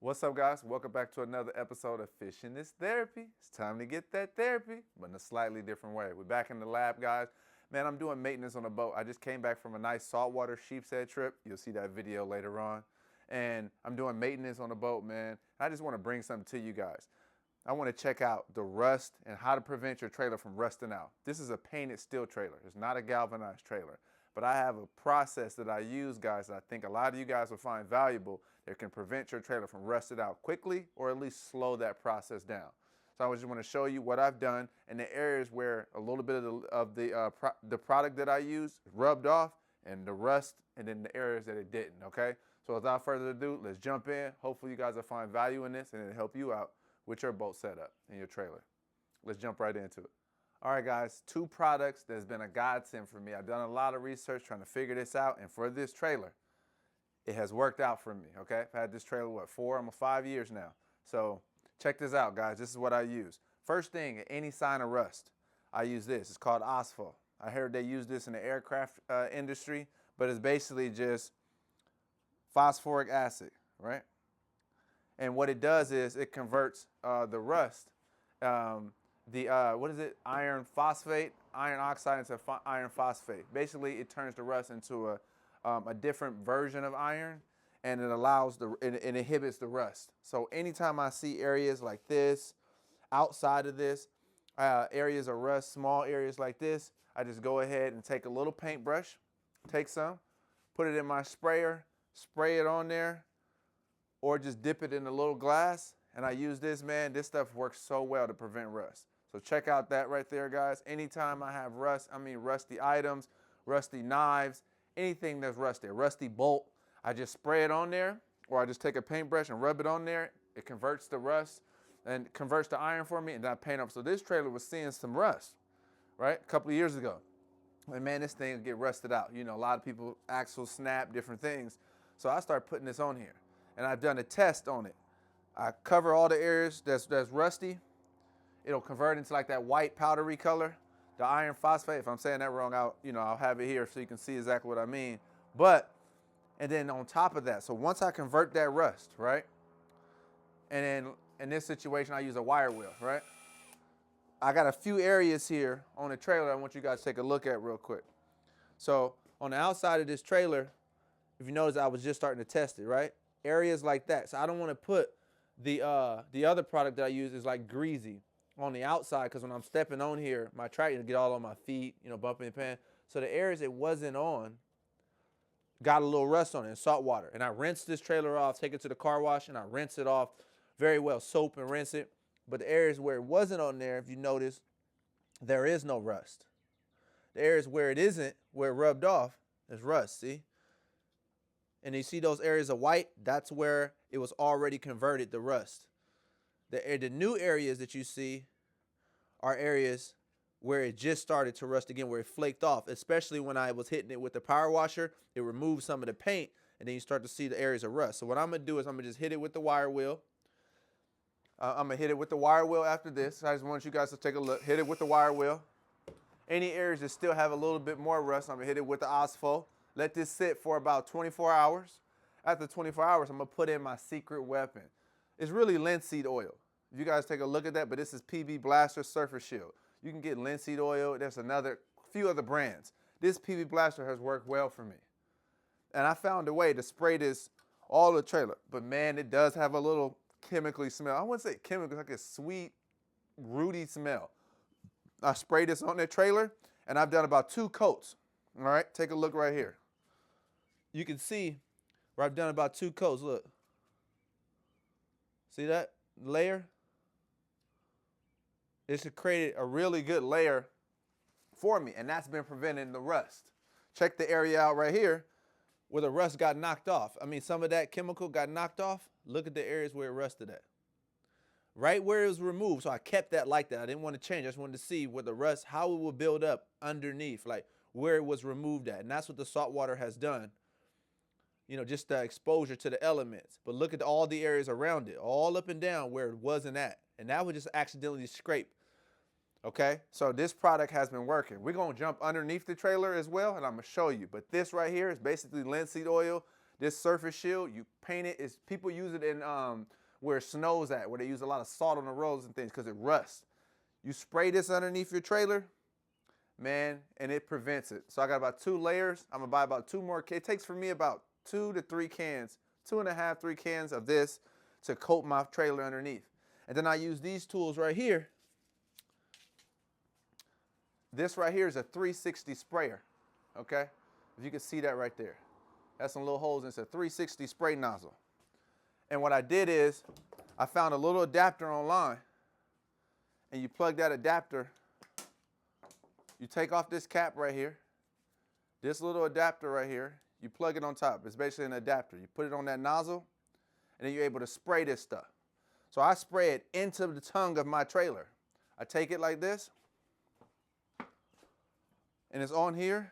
What's up, guys? Welcome back to another episode of Fishing is Therapy. It's time to get that therapy, but in a slightly different way. We're back in the lab, guys. Man, I'm doing maintenance on a boat. I just came back from a nice saltwater sheep's head trip. You'll see that video later on. And I'm doing maintenance on the boat, man. I just want to bring something to you guys. I want to check out the rust and how to prevent your trailer from rusting out. This is a painted steel trailer. It's not a galvanized trailer. But I have a process that I use, guys, that I think a lot of you guys will find valuable that can prevent your trailer from rusting out quickly or at least slow that process down. So I just want to show you what I've done in the areas where a little bit of the product that I use rubbed off and the rust, and then the areas that it didn't, okay? So without further ado, let's jump in. Hopefully you guys will find value in this and it'll help you out with your boat setup and your trailer. Let's jump right into it. All right, guys, two products that's been a godsend for me. I've done a lot of research trying to figure this out, and for this trailer, it has worked out for me, okay? I've had this trailer, almost 5 years now. So check this out, guys. This is what I use. First thing, any sign of rust, I use this. It's called Aerosol. I heard they use this in the aircraft industry, but it's basically just phosphoric acid, right? And what it does is it converts the rust, iron oxide into iron phosphate. Basically, it turns the rust into a different version of iron, and it inhibits the rust. So anytime I see areas like this, outside of this, areas of rust, small areas like this, I just go ahead and take a little paintbrush, take some, put it in my sprayer, spray it on there, or just dip it in a little glass, and I use this, man. This stuff works so well to prevent rust. So check out that right there, guys. Anytime I have rusty items, rusty knives, anything that's rusty, a rusty bolt, I just spray it on there, or I just take a paintbrush and rub it on there. It converts the rust and converts the iron for me, and then I paint up. So this trailer was seeing some rust, right, a couple of years ago. And man, this thing will get rusted out. You know, a lot of people axle snap, different things. So I started putting this on here, and I've done a test on it. I cover all the areas that's rusty. It'll convert into like that white powdery color, the iron phosphate. If I'm saying that wrong, I'll have it here so you can see exactly what I mean. And then on top of that, so once I convert that rust, right? And then in this situation, I use a wire wheel, right? I got a few areas here on the trailer I want you guys to take a look at real quick. So on the outside of this trailer, if you notice, I was just starting to test it, right? Areas like that. So I don't want to put the other product that I use is like greasy on the outside, because when I'm stepping on here, my tractor will get all on my feet, bumping the pan. So the areas it wasn't on got a little rust on it in salt water. And I rinse this trailer off, take it to the car wash, and I rinse it off very well, soap and rinse it. But the areas where it wasn't on there, if you notice, there is no rust. The areas where it isn't, where it rubbed off, is rust, see? And you see those areas of white? That's where it was already converted, the rust. The new areas that you see are areas where it just started to rust again, where it flaked off, especially when I was hitting it with the power washer. It removed some of the paint, and then you start to see the areas of rust. So what I'm going to do is I'm going to just hit it with the wire wheel. I'm going to hit it with the wire wheel after this. I just want you guys to take a look. Hit it with the wire wheel. Any areas that still have a little bit more rust, I'm going to hit it with the Aerosol. Let this sit for about 24 hours. After 24 hours, I'm going to put in my secret weapon. It's really linseed oil. If you guys take a look at that, but this is PB Blaster Surface Shield. You can get linseed oil. There's few other brands. This PB Blaster has worked well for me. And I found a way to spray this all the trailer. But man, it does have a little chemically smell. I wouldn't say chemical, it's like a sweet, rooty smell. I sprayed this on the trailer, and I've done about 2 coats. All right, take a look right here. You can see where I've done about 2 coats. Look. See that layer? It's created a really good layer for me, and that's been preventing the rust. Check the area out right here where the rust got knocked off. I mean, some of that chemical got knocked off. Look at the areas where it rusted at. Right where it was removed. So I kept that like that. I didn't want to change. I just wanted to see where the rust, how it would build up underneath, like where it was removed at. And that's what the salt water has done. Just the exposure to the elements. But look at all the areas around it, all up and down where it wasn't at. And that would just accidentally scrape. Okay, so this product has been working. We're going to jump underneath the trailer as well, and I'm going to show you. But this right here is basically linseed oil. This surface shield, you paint it. People use it in where snow's at, where they use a lot of salt on the roads and things because it rusts. You spray this underneath your trailer, man, and it prevents it. So I got about 2 layers. I'm gonna buy about 2 more. It takes for me about 2 to 3 cans, 2.5, 3 cans of this to coat my trailer underneath. And then I use these tools right here. This right here is a 360 sprayer, okay? If you can see that right there. That's some little holes, and it's a 360 spray nozzle. And what I did is I found a little adapter online, and you plug that adapter, you take off this cap right here, this little adapter right here, you plug it on top. It's basically an adapter. You put it on that nozzle, and then you're able to spray this stuff. So I spray it into the tongue of my trailer. I take it like this, and it's on here.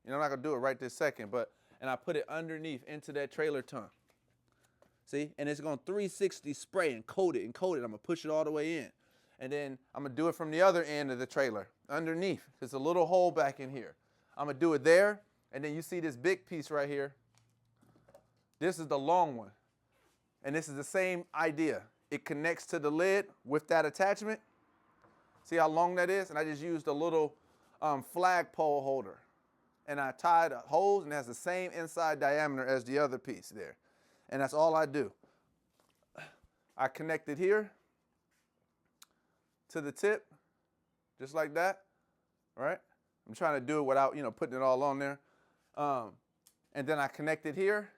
You know, I'm not gonna do it right this second, and I put it underneath into that trailer tongue. See, and it's gonna 360 spray and coat it and coat it. I'm gonna push it all the way in. And then I'm gonna do it from the other end of the trailer, underneath. There's a little hole back in here. I'm gonna do it there, and then you see this big piece right here. This is the long one. And this is the same idea. It connects to the lid with that attachment. See how long that is? And I just used a little flagpole holder. And I tied a hose, and it has the same inside diameter as the other piece there. And that's all I do. I connect it here to the tip, just like that, right? I'm trying to do it without, putting it all on there. And then I connect it here,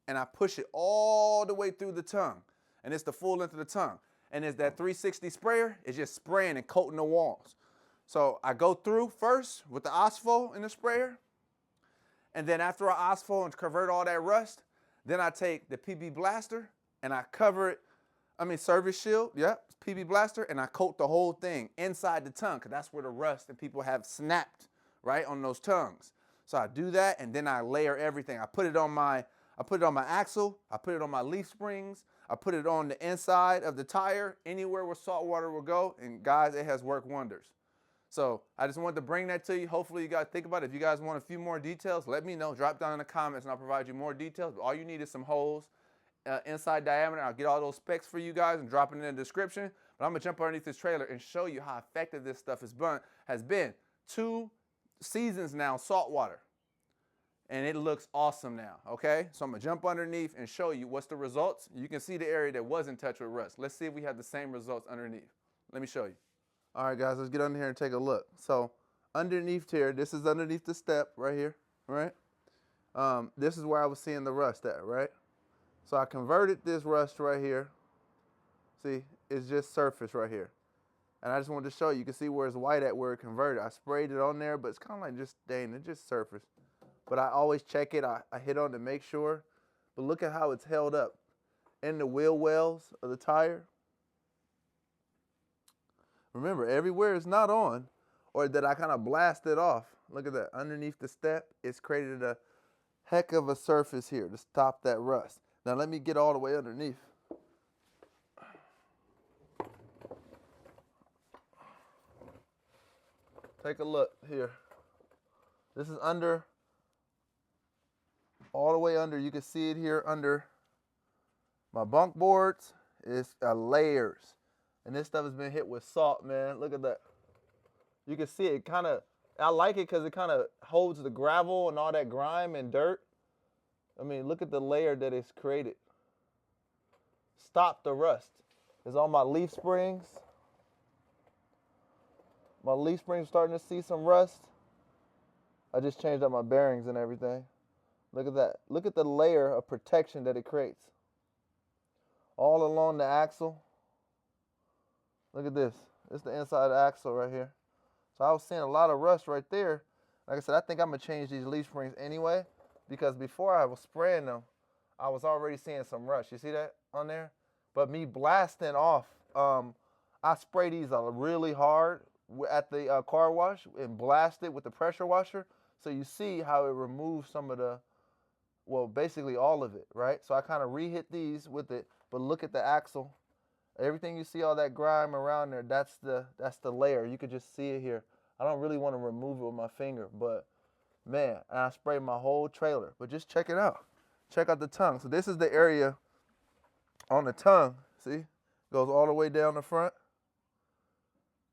and I push it all the way through the tongue. And it's the full length of the tongue. And it's that 360 sprayer, it's just spraying and coating the walls. So I go through first with the Aerosol in the sprayer. And then after I Aerosol and convert all that rust, then I take the PB blaster and I cover it, service shield, yep, PB blaster, and I coat the whole thing inside the tongue, because that's where the rust that people have snapped, right, on those tongues. So I do that, and then I layer everything. I put it on my axle, I put it on my leaf springs, I put it on the inside of the tire, anywhere where salt water will go, and guys, it has worked wonders. So I just wanted to bring that to you. Hopefully you guys think about it. If you guys want a few more details, let me know. Drop down in the comments and I'll provide you more details. But all you need is some holes, inside diameter. I'll get all those specs for you guys and drop it in the description. But I'm going to jump underneath this trailer and show you how effective this stuff has been. 2 seasons now, saltwater. And it looks awesome now, okay? So I'm going to jump underneath and show you what's the results. You can see the area that was in touch with rust. Let's see if we have the same results underneath. Let me show you. All right, guys, let's get under here and take a look. So underneath here, this is underneath the step right here, right? This is where I was seeing the rust at, right? So I converted this rust right here. See, it's just surface right here. And I just wanted to show you, you can see where it's white at where it converted. I sprayed it on there, but it's kind of like just staining, it's just surface. But I always check it, I hit on to make sure. But look at how it's held up in the wheel wells of the tire. Remember, everywhere it's not on, or that I kind of blasted off. Look at that, underneath the step, it's created a heck of a surface here to stop that rust. Now let me get all the way underneath. Take a look here. This is under, all the way under. You can see it here under my bunk boards. It's layers. And this stuff has been hit with salt, man. Look at that. You can see it kind of, I like it because it kind of holds the gravel and all that grime and dirt. I mean, look at the layer that it's created. Stop the rust. It's on my leaf springs. My leaf springs starting to see some rust. I just changed up my bearings and everything. Look at that. Look at the layer of protection that it creates. All along the axle. Look at this. It's the inside of the axle right here. So I was seeing a lot of rust right there. Like I said, I think I'm going to change these leaf springs anyway, because before I was spraying them, I was already seeing some rust. You see that on there? But me blasting off, I spray these really hard at the car wash and blast it with the pressure washer. So you see how it removes some of the, well, basically all of it, right? So I kind of re-hit these with it, but look at the axle. Everything you see, all that grime around there, that's the layer. You could just see it here. I don't really want to remove it with my finger, but man, and I sprayed my whole trailer. But just check it out. check out the tongue. So this is the area on the tongue, see? Goes all the way down the front,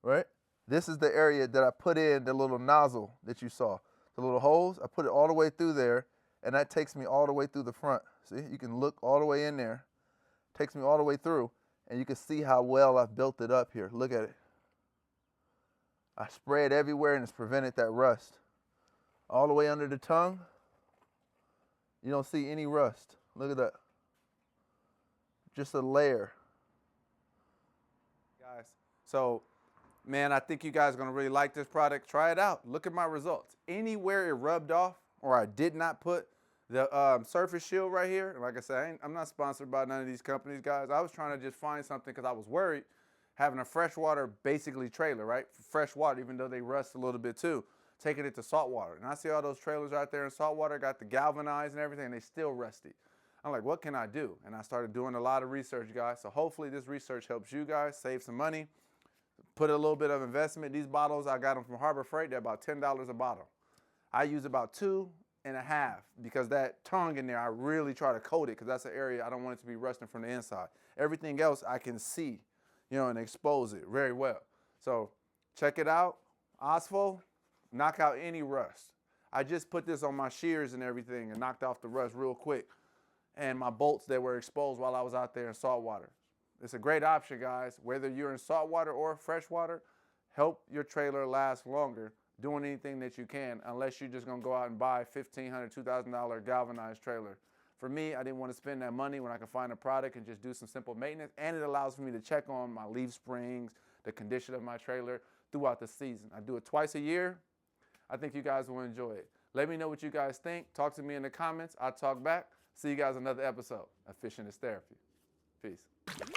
right? This is the area that I put in the little nozzle that you saw. The little holes, I put it all the way through there, and that takes me all the way through the front. See, you can look all the way in there. Takes me all the way through, and you can see how well I've built it up here. Look at it. I spray it everywhere, and it's prevented that rust. All the way under the tongue, you don't see any rust. Look at that. Just a layer. Guys, so, man, I think you guys are going to really like this product. Try it out. Look at my results. Anywhere it rubbed off or I did not put the surface shield right here, and like I said, I'm not sponsored by none of these companies, guys. I was trying to just find something because I was worried having a freshwater basically trailer, right? Fresh water, even though they rust a little bit too, taking it to saltwater. And I see all those trailers out there in saltwater, got the galvanized and everything, and they still rusty. I'm like, what can I do? And I started doing a lot of research, guys. So hopefully this research helps you guys save some money, put a little bit of investment. These bottles, I got them from Harbor Freight. They're about $10 a bottle. I use about 2.5 because that tongue in there, I really try to coat it because that's an area I don't want it to be rusting from the inside. Everything else I can see, you know, and expose it very well. So check it out. Osfo, knock out any rust. I just put this on my shears and everything and knocked off the rust real quick. And my bolts that were exposed while I was out there in saltwater. It's a great option, guys. Whether you're in saltwater or freshwater, help your trailer last longer doing anything that you can, unless you're just gonna go out and buy a $1,500, $2,000 galvanized trailer. For me, I didn't want to spend that money when I could find a product and just do some simple maintenance, and it allows for me to check on my leaf springs, the condition of my trailer throughout the season. I do it twice a year. I think you guys will enjoy it. Let me know what you guys think. Talk to me in the comments. I'll talk back. See you guys in another episode of Fishing is Therapy. Peace.